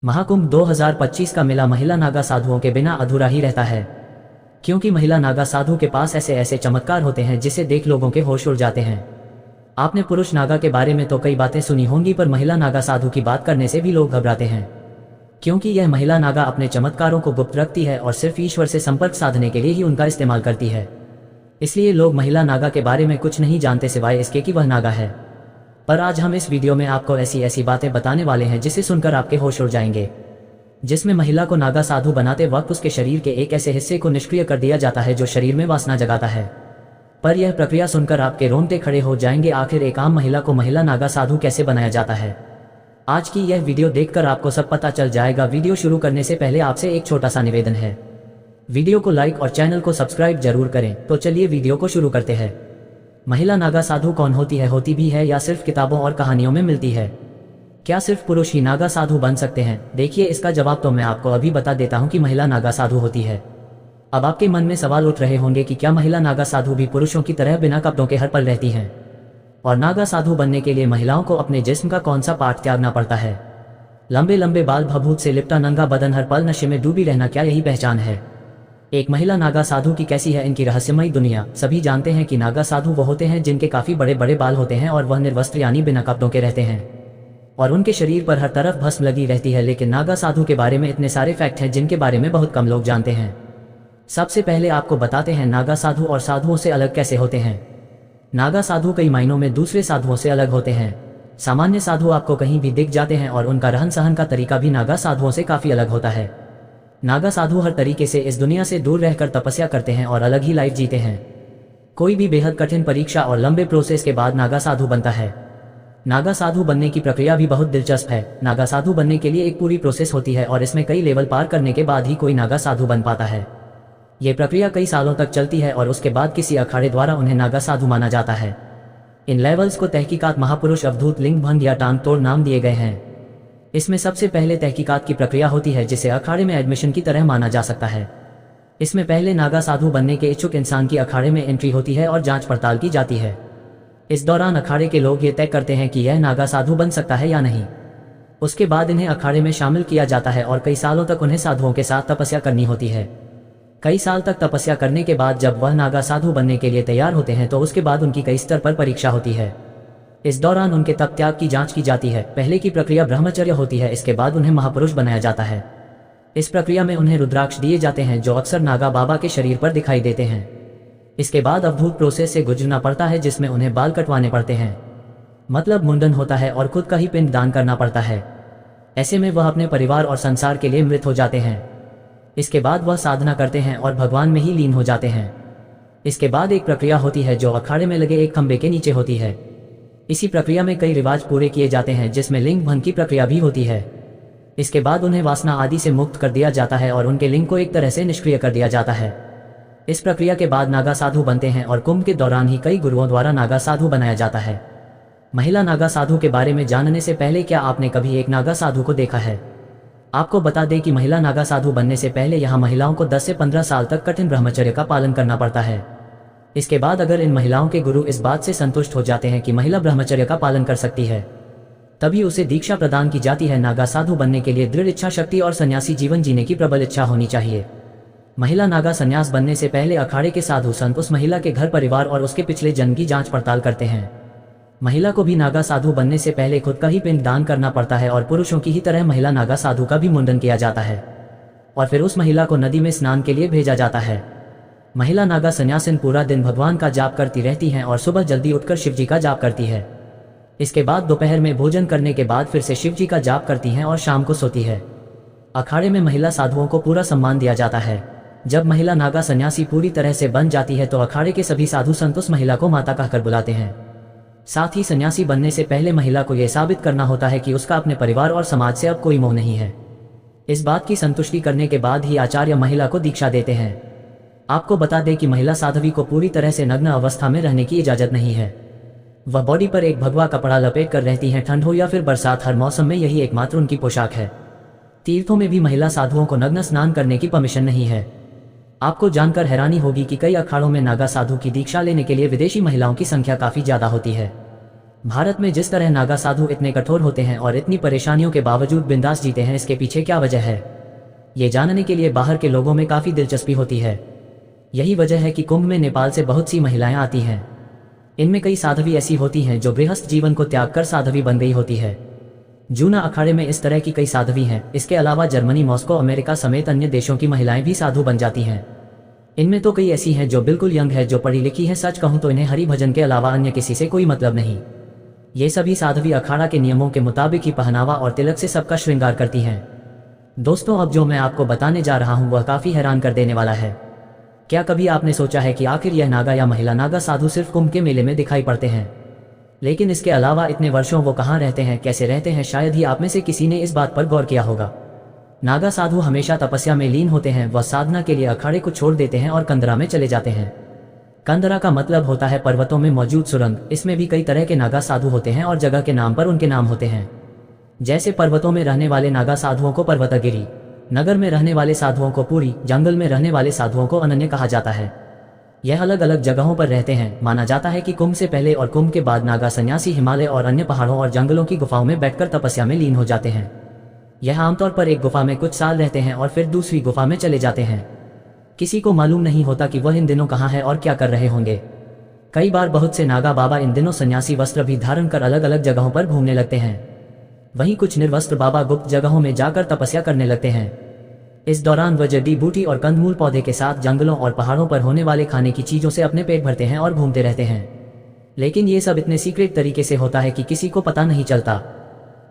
महाकुंभ 2025 का मेला महिला नागा साधुओं के बिना अधूरा ही रहता है, क्योंकि महिला नागा साधु के पास ऐसे ऐसे चमत्कार होते हैं जिसे देख लोगों के होश उड़ जाते हैं। आपने पुरुष नागा के बारे में तो कई बातें सुनी होंगी, पर महिला नागा साधु की बात करने से भी लोग घबराते हैं, क्योंकि यह महिला नागा अपने चमत्कारों को गुप्त रखती है और सिर्फ ईश्वर से संपर्क साधने के लिए ही उनका इस्तेमाल करती है। इसलिए लोग महिला नागा के बारे में कुछ नहीं जानते सिवाय इसके कि वह नागा है। पर आज हम इस वीडियो में आपको ऐसी ऐसी बातें बताने वाले हैं जिसे सुनकर आपके होश उड़ जाएंगे, जिसमें महिला को नागा साधु बनाते वक्त उसके शरीर के एक ऐसे हिस्से को निष्क्रिय कर दिया जाता है जो शरीर में वासना जगाता है। पर यह प्रक्रिया सुनकर आपके रोंगटे खड़े हो जाएंगे। आखिर एक आम महिला को महिला नागा साधु कैसे बनाया जाता है, आज की यह वीडियो देखकर आपको सब पता चल जाएगा। वीडियो शुरू करने से पहले आपसे एक छोटा सा निवेदन है, वीडियो को लाइक और चैनल को सब्सक्राइब जरूर करें। तो चलिए वीडियो को शुरू करते हैं। महिला नागा साधु कौन होती है, होती भी है या सिर्फ किताबों और कहानियों में मिलती है? क्या सिर्फ पुरुष ही नागा साधु बन सकते हैं? देखिए, इसका जवाब तो मैं आपको अभी बता देता हूं कि महिला नागा साधु होती है। अब आपके मन में सवाल उठ रहे होंगे कि क्या महिला नागा साधु भी पुरुषों की तरह बिना कपड़ों के हर पल रहती हैं? और नागा साधु बनने के लिए महिलाओं को अपने जिस्म का कौन सा पार्ट त्यागना पड़ता है? लंबे लंबे बाल, भभूत से लिपटा नंगा बदन, हर पल नशे में डूबी रहना, क्या यही पहचान है एक महिला नागा साधु की? कैसी है इनकी रहस्यमयी दुनिया? सभी जानते हैं कि नागा साधु वो होते हैं जिनके काफी बड़े बड़े बाल होते हैं और वह निर्वस्त्र यानी बिना कपड़ों के रहते हैं, और उनके शरीर पर हर तरफ भस्म लगी रहती है। लेकिन नागा साधु के बारे में इतने सारे फैक्ट हैं जिनके बारे में बहुत कम लोग जानते हैं। सबसे पहले आपको बताते हैं नागा साधु और साधुओं से अलग कैसे होते हैं। नागा साधु कई मायनों में दूसरे साधुओं से अलग होते हैं। सामान्य साधु आपको कहीं भी दिख जाते हैं और उनका रहन सहन का तरीका भी नागा साधुओं से काफी अलग होता है। नागा साधु हर तरीके से इस दुनिया से दूर रहकर तपस्या करते हैं और अलग ही लाइफ जीते हैं। कोई भी बेहद कठिन परीक्षा और लंबे प्रोसेस के बाद नागा साधु बनता है। नागा साधु बनने की प्रक्रिया भी बहुत दिलचस्प है। नागा साधु बनने के लिए एक पूरी प्रोसेस होती है और इसमें कई लेवल पार करने के बाद ही कोई नागा साधु बन पाता है। ये प्रक्रिया कई सालों तक चलती है और उसके बाद किसी अखाड़े द्वारा उन्हें नागा साधु माना जाता है। इन लेवल्स को तहकीकात महापुरुष, अवधूत, लिंग भंग या टांग तोड़ नाम दिए गए हैं। इसमें सबसे पहले तहकीकात की प्रक्रिया होती है, जिसे अखाड़े में एडमिशन की तरह माना जा सकता है। इसमें पहले नागा साधु बनने के इच्छुक इंसान की अखाड़े में एंट्री होती है और जांच पड़ताल की जाती है। इस दौरान अखाड़े के लोग ये तय करते हैं कि यह नागा साधु बन सकता है या नहीं। उसके बाद इन्हें अखाड़े में शामिल किया जाता है और कई सालों तक उन्हें साधुओं के साथ तपस्या करनी होती है। कई साल तक तपस्या करने के बाद जब वह नागा साधु बनने के लिए तैयार होते हैं तो उसके बाद उनकी कई स्तर पर परीक्षा होती है। इस दौरान उनके तप त्याग की जांच की जाती है। पहले की प्रक्रिया ब्रह्मचर्य होती है, इसके बाद उन्हें महापुरुष बनाया जाता है। इस प्रक्रिया में उन्हें रुद्राक्ष दिए जाते हैं जो अक्सर नागा बाबा के शरीर पर दिखाई देते हैं। इसके बाद अवधूत प्रोसेस से गुजरना पड़ता है, जिसमें उन्हें बाल कटवाने पड़ते हैं, मतलब मुंडन होता है और खुद का ही पिंड दान करना पड़ता है। ऐसे में वह अपने परिवार और संसार के लिए मृत हो जाते हैं। इसके बाद वह साधना करते हैं और भगवान में ही लीन हो जाते हैं। इसके बाद एक प्रक्रिया होती है जो अखाड़े में लगे एक खंबे के नीचे होती है। इसी प्रक्रिया में कई रिवाज पूरे किए जाते हैं, जिसमें लिंग भंग की प्रक्रिया भी होती है। इसके बाद उन्हें वासना आदि से मुक्त कर दिया जाता है और उनके लिंग को एक तरह से निष्क्रिय कर दिया जाता है। इस प्रक्रिया के बाद नागा साधु बनते हैं और कुंभ के दौरान ही कई गुरुओं द्वारा नागा साधु बनाया जाता है। महिला नागा साधु के बारे में जानने से पहले, क्या आपने कभी एक नागा साधु को देखा है? आपको बता दें कि महिला नागा साधु बनने से पहले यहाँ महिलाओं को 10 से 15 साल तक कठिन ब्रह्मचर्य का पालन करना पड़ता है। इसके बाद अगर इन महिलाओं के गुरु इस बात से संतुष्ट हो जाते हैं कि महिला ब्रह्मचर्य का पालन कर सकती है, तभी उसे दीक्षा प्रदान की जाती है। नागा साधु बनने के लिए दृढ़ इच्छा शक्ति और सन्यासी जीवन जीने की प्रबल इच्छा होनी चाहिए। महिला नागा संन्यास बनने से पहले अखाड़े के साधु संत उस महिला के घर परिवार और उसके पिछले जन्म की जांच पड़ताल करते हैं। महिला को भी नागा साधु बनने से पहले खुद का ही पिंड दान करना पड़ता है और पुरुषों की ही तरह महिला नागा साधु का भी मुंडन किया जाता है और फिर उस महिला को नदी में स्नान के लिए भेजा जाता है। महिला नागा सन्यासिन पूरा दिन भगवान का जाप करती रहती हैं और सुबह जल्दी उठकर शिवजी का जाप करती है। इसके बाद दोपहर में भोजन करने के बाद फिर से शिवजी का जाप करती हैं और शाम को सोती है। अखाड़े में महिला साधुओं को पूरा सम्मान दिया जाता है। जब महिला नागा सन्यासी पूरी तरह से बन जाती है तो अखाड़े के सभी साधु संत उस महिला को माता कहकर बुलाते हैं। साथ ही सन्यासी बनने से पहले महिला को यह साबित करना होता है कि उसका अपने परिवार और समाज से अब कोई मोह नहीं है। इस बात की संतुष्टि करने के बाद ही आचार्य महिला को दीक्षा देते हैं। आपको बता दें कि महिला साध्वी को पूरी तरह से नग्न अवस्था में रहने की इजाजत नहीं है। वह बॉडी पर एक भगवा कपड़ा लपेट कर रहती हैं। ठंड हो या फिर बरसात, हर मौसम में यही एकमात्र उनकी पोशाक है। तीर्थों में भी महिला साधुओं को नग्न स्नान करने की परमिशन नहीं है। आपको जानकर हैरानी होगी कि कई अखाड़ों में नागा साधु की दीक्षा लेने के लिए विदेशी महिलाओं की संख्या काफी ज्यादा होती है। भारत में जिस तरह नागा साधु इतने कठोर होते हैं और इतनी परेशानियों के बावजूद बिंदास जीते हैं, इसके पीछे क्या वजह है, ये जानने के लिए बाहर के लोगों में काफ़ी दिलचस्पी होती है। यही वजह है कि कुंभ में नेपाल से बहुत सी महिलाएं आती हैं। इनमें कई साध्वी ऐसी होती हैं जो गृहस्थ जीवन को त्याग कर साध्वी बन गई होती है। जूना अखाड़े में इस तरह की कई साध्वी हैं। इसके अलावा जर्मनी, मॉस्को, अमेरिका समेत अन्य देशों की महिलाएं भी साधु बन जाती हैं। इनमें तो कई ऐसी हैं जो बिल्कुल यंग है, जो पढ़ी लिखी है। सच कहूँ तो इन्हें हरि भजन के अलावा अन्य किसी से कोई मतलब नहीं। ये सभी साध्वी अखाड़ा के नियमों के मुताबिक ही पहनावा और तिलक से सबका श्रृंगार करती हैं। दोस्तों, अब जो मैं आपको बताने जा रहा हूँ वह काफ़ी हैरान कर देने वाला है। क्या कभी आपने सोचा है कि आखिर यह नागा या महिला नागा साधु सिर्फ कुंभ के मेले में दिखाई पड़ते हैं, लेकिन इसके अलावा इतने वर्षों वो कहाँ रहते हैं, कैसे रहते हैं? शायद ही आप में से किसी ने इस बात पर गौर किया होगा। नागा साधु हमेशा तपस्या में लीन होते हैं। वह साधना के लिए अखाड़े को छोड़ देते हैं और कंदरा में चले जाते हैं। कंदरा का मतलब होता है पर्वतों में मौजूद सुरंग। इसमें भी कई तरह के नागा साधु होते हैं और जगह के नाम पर उनके नाम होते हैं। जैसे पर्वतों में रहने वाले नागा साधुओं को पर्वतगिरी, नगर में रहने वाले साधुओं को पुरी, जंगल में रहने वाले साधुओं को अनन्य कहा जाता है। यह अलग अलग जगहों पर रहते हैं। माना जाता है कि कुंभ से पहले और कुंभ के बाद नागा सन्यासी हिमालय और अन्य पहाड़ों और जंगलों की गुफाओं में बैठकर तपस्या में लीन हो जाते हैं। यह आमतौर पर एक गुफा में कुछ साल रहते हैं और फिर दूसरी गुफा में चले जाते हैं। किसी को मालूम नहीं होता कि वह इन दिनों कहाँ है और क्या कर रहे होंगे। कई बार बहुत से नागा बाबा इन दिनों सन्यासी वस्त्र भी धारण कर अलग अलग जगहों पर घूमने लगते हैं। वहीं कुछ निर्वस्त्र बाबा गुप्त जगहों में जाकर तपस्या करने लगते हैं। इस दौरान वह जड़ी बूटी और कंदमूल पौधे के साथ जंगलों और पहाड़ों पर होने वाले खाने की चीजों से अपने पेट भरते हैं और घूमते रहते हैं। लेकिन ये सब इतने सीक्रेट तरीके से होता है कि किसी को पता नहीं चलता।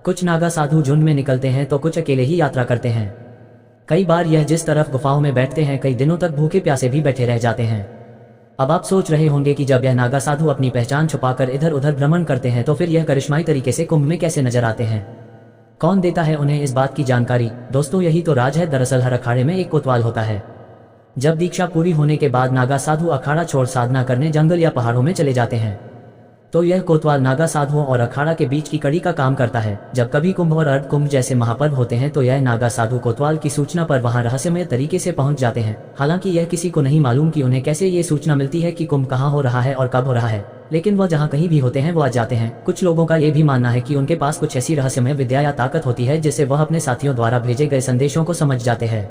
कुछ नागा साधु झुंड में निकलते हैं तो कुछ अकेले ही यात्रा करते हैं। कई बार यह जिस तरफ गुफाओं में बैठते हैं, कई दिनों तक भूखे प्यासे भी बैठे रह जाते हैं। अब आप सोच रहे होंगे कि जब यह नागा साधु अपनी पहचान छुपाकर इधर उधर भ्रमण करते हैं तो फिर यह करिश्माई तरीके से कुंभ में कैसे नजर आते हैं? कौन देता है उन्हें इस बात की जानकारी? दोस्तों, यही तो राज है। दरअसल हर अखाड़े में एक कोतवाल होता है। जब दीक्षा पूरी होने के बाद नागा साधु अखाड़ा छोड़ साधना करने जंगल या पहाड़ों में चले जाते हैं, तो यह कोतवाल नागा साधुओं और अखाड़ा के बीच की कड़ी का काम करता है। जब कभी कुंभ और अर्ध कुंभ जैसे महापर्व होते हैं तो यह नागा साधु कोतवाल की सूचना पर वहां रहस्यमय तरीके से पहुंच जाते हैं। हालांकि यह किसी को नहीं मालूम कि उन्हें कैसे ये सूचना मिलती है कि कुंभ कहाँ हो रहा है और कब हो रहा है, लेकिन वह जहाँ कहीं भी होते हैं वो आ जाते हैं। कुछ लोगों का यह भी मानना है कि उनके पास कुछ ऐसी रहस्यमय विद्या या ताकत होती है जिससे वह अपने साथियों द्वारा भेजे गए संदेशों को समझ जाते हैं।